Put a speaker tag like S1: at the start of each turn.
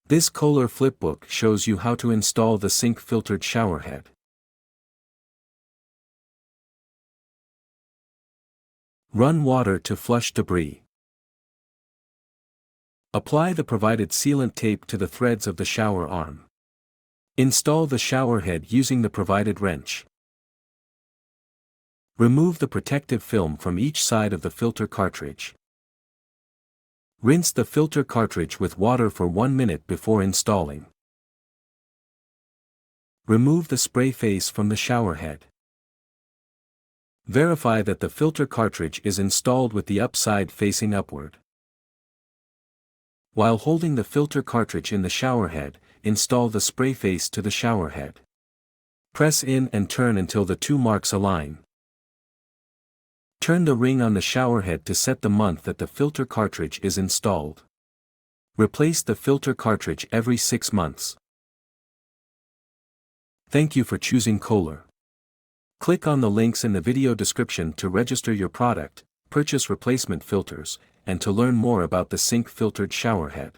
S1: This KOHLER flipbook shows you how to install the sink filtered showerhead. Run water to flush debris. Apply the provided sealant tape to the threads of the shower arm. Install the showerhead using the provided wrench. Remove the protective film from each side of the filter cartridge. Rinse the filter cartridge with water for 1 minute before installing. Remove the spray face from the showerhead. Verify that the filter cartridge is installed with the upside facing upward. While holding the filter cartridge in the showerhead, install the spray face to the showerhead. Press in and turn until the two marks align. Turn the ring on the showerhead to set the month that the filter cartridge is installed. Replace the filter cartridge every 6 months. Thank you for choosing KOHLER. Click on the links in the video description to register your product, purchase replacement filters, and to learn more about the sink filtered showerhead.